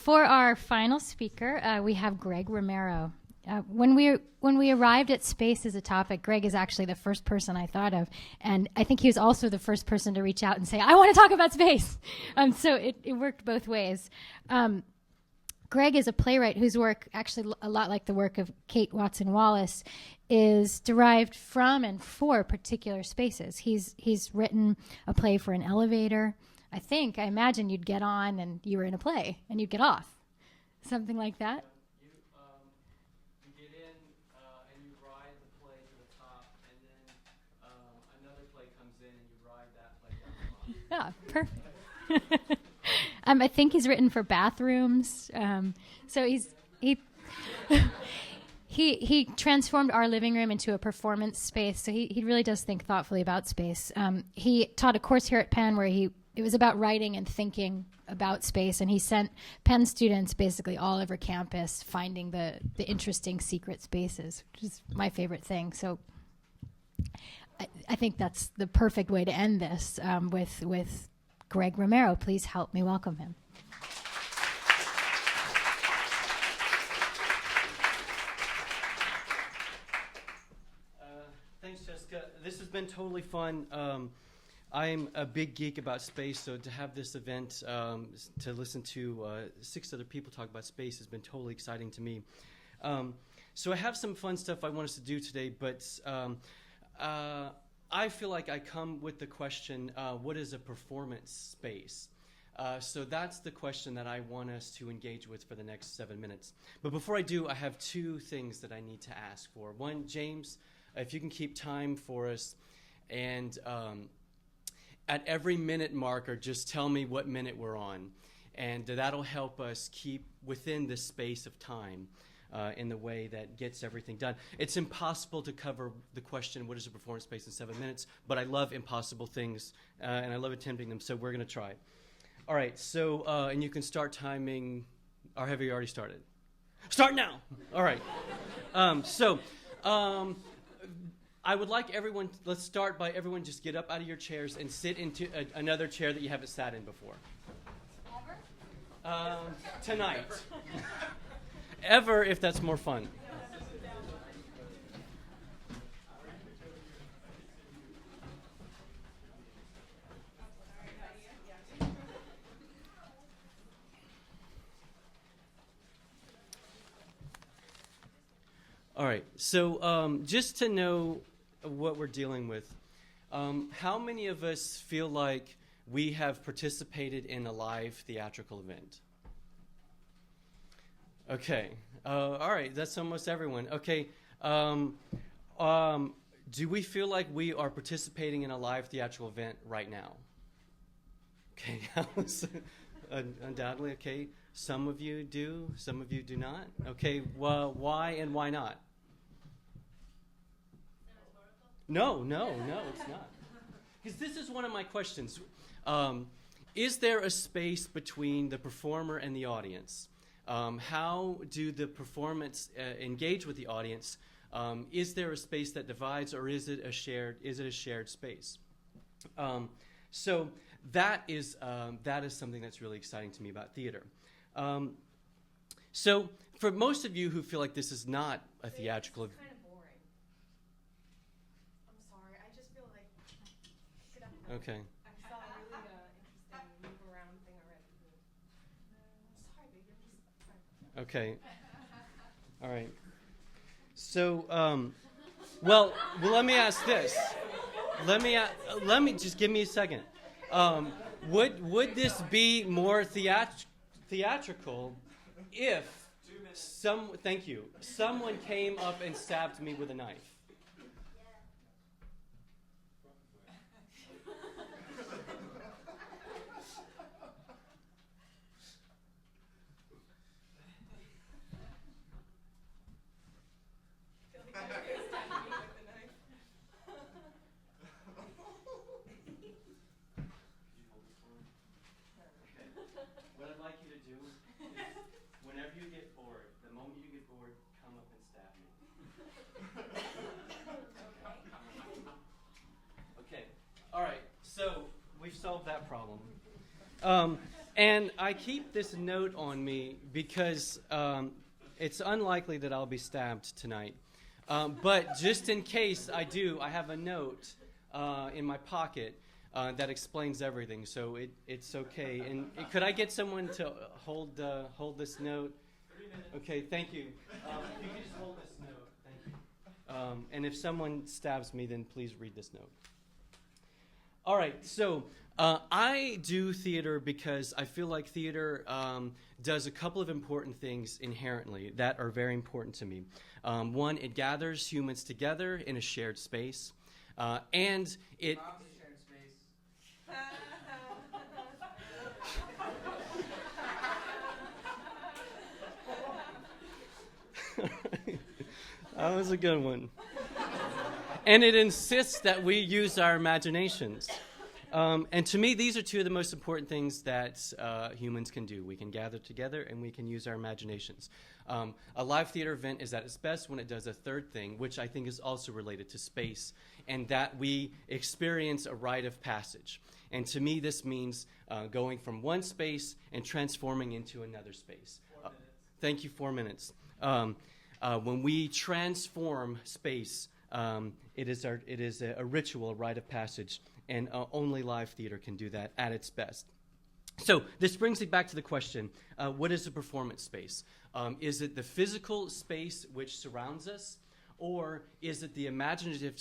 For our final speaker, we have Greg Romero. When we arrived at space as a topic, Greg is actually the first person I thought of, and I think he was also the first person to reach out and say, "I want to talk about space." So it worked both ways. Greg is a playwright whose work, actually a lot like the work of Kate Watson Wallace, is derived from and for particular spaces. He's written a play for an elevator. I imagine you'd get on and you were in a play, and you'd get off. Something like that? You get in and you ride the play to the top, and then another play comes in and you ride that play down the bottom. Yeah, perfect. I think he's written for bathrooms. So he transformed our living room into a performance space. So he really does think thoughtfully about space. He taught a course here at Penn where it was about writing and thinking about space, and he sent Penn students basically all over campus finding the interesting secret spaces, which is my favorite thing. So I think that's the perfect way to end this with Greg Romero. Please help me welcome him. Thanks, Jessica. This has been totally fun. I'm a big geek about space, so to have this event, to listen to 6 other people talk about space has been totally exciting to me. So I have some fun stuff I want us to do today, but I feel like I come with the question, what is a performance space? So that's the question that I want us to engage with for the next 7 minutes. But before I do, I have 2 things that I need to ask for. One, James, if you can keep time for us, and at every minute marker, just tell me what minute we're on. And that'll help us keep within the space of time in the way that gets everything done. It's impossible to cover the question, what is a performance space, in 7 minutes, but I love impossible things, and I love attempting them, so we're going to try. All right, so, and you can start timing, or have you already started? Start now! All right. I would like everyone, let's start by everyone just get up out of your chairs and sit into another chair that you haven't sat in before. Ever? Tonight. Ever, if that's more fun. All right, so just to know what we're dealing with, how many of us feel like we have participated in a live theatrical event? Okay, all right, that's almost everyone. Okay, do we feel like we are participating in a live theatrical event right now? Okay, undoubtedly, okay. Some of you do, some of you do not. Okay, well, why and why not? No, it's not. Because this is one of my questions. Is there a space between the performer and the audience? How do the performance engage with the audience? Is there a space that divides, or is it a shared space? So that is something that's really exciting to me about theater. So for most of you who feel like this is not a theatrical event. Okay. I saw a really interesting move around thing already. Sorry, baby. Okay. All right. So, well, let me ask this. Let me just give me a second. Would this be more theatrical if someone came up and stabbed me with a knife? What I'd like you to do, whenever you get bored, the moment you get bored, come up and stab me. Okay. All right. So we've solved that problem. And I keep this note on me because it's unlikely that I'll be stabbed tonight. But just in case I do, I have a note in my pocket that explains everything, so it's okay. And could I get someone to hold this note? 3 minutes. Okay, thank you. If you could just hold this note, thank you. And if someone stabs me, then please read this note. All right, so I do theater because I feel like theater does a couple of important things inherently that are very important to me. One, it gathers humans together in a shared space, and it... That was a good one. And it insists that we use our imaginations. And to me, these are two of the most important things that humans can do. We can gather together and we can use our imaginations. A live theater event is at its best when it does a third thing, which I think is also related to space, and that we experience a rite of passage. And to me, this means going from one space and transforming into another space. 4 minutes. Thank you, 4 minutes. When we transform space, it is a ritual, a rite of passage, and only live theater can do that at its best. So this brings me back to the question, what is a performance space? Is it the physical space which surrounds us, or is it the imaginative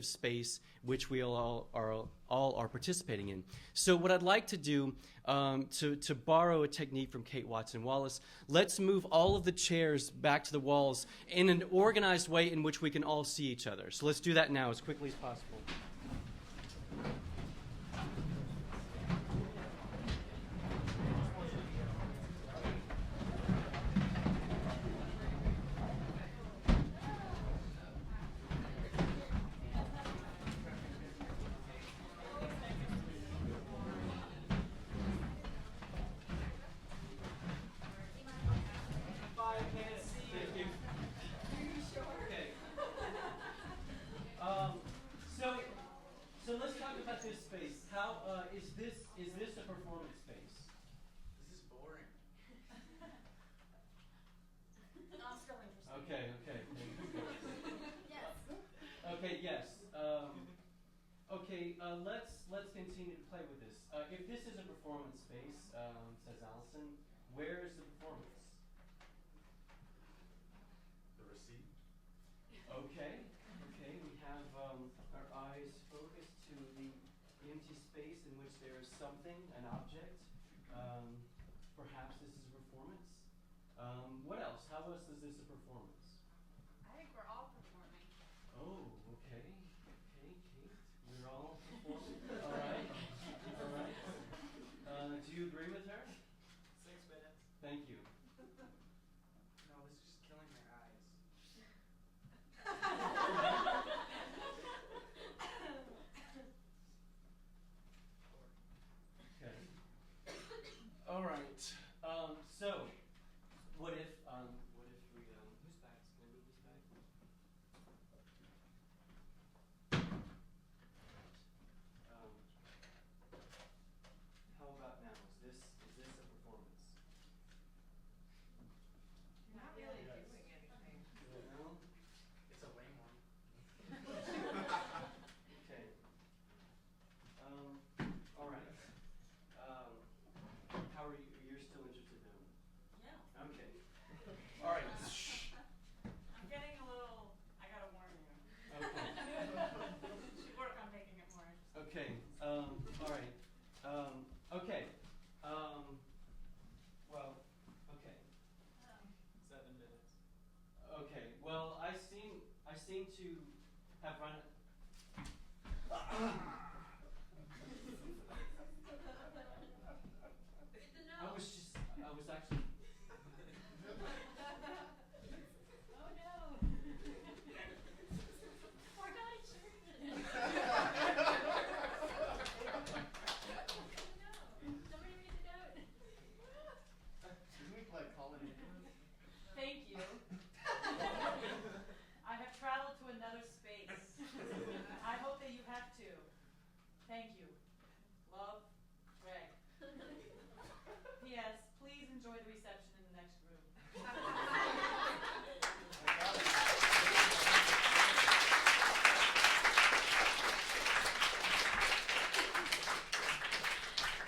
space which we all are participating in? So what I'd like to do, to borrow a technique from Kate Watson Wallace, let's move all of the chairs back to the walls in an organized way in which we can all see each other. So let's do that now as quickly as possible. So let's talk about this space. How is this a performance space? This is boring. I'm still interested. Okay. Yes. Okay, yes. Let's continue to play with this. If this is a performance space, says Allison, where is the performance? The receipt. Okay. We have our eyes focused to the empty space in which there is something, an object. Perhaps this is a performance. What else? How else is this a performance? I think we're all performing. Oh, okay, Kate. We're all performing. All right. Do you agree with her? 6 minutes. Thank you. No, this is just killing my eyes. Okay. All right. So, what if we whose back? Can I move this back? How about now? Is this a performance? You're not really Yes. doing anything. No? It's a lame one. Okay. All right. How are you? You're still interested now? Yeah. Okay. All right. I'm getting a little, I gotta warn you. Okay. Should work on making it more interesting. Okay. All right. Okay. Well. Okay. 7 minutes. Okay. Well, I seem to have run. I was actually. Oh no! Forgot it. Somebody read the note. Didn't we play Call It In? Thank you. I have traveled to another space. I hope that you have too. Thank you. Love, Greg. enjoy the reception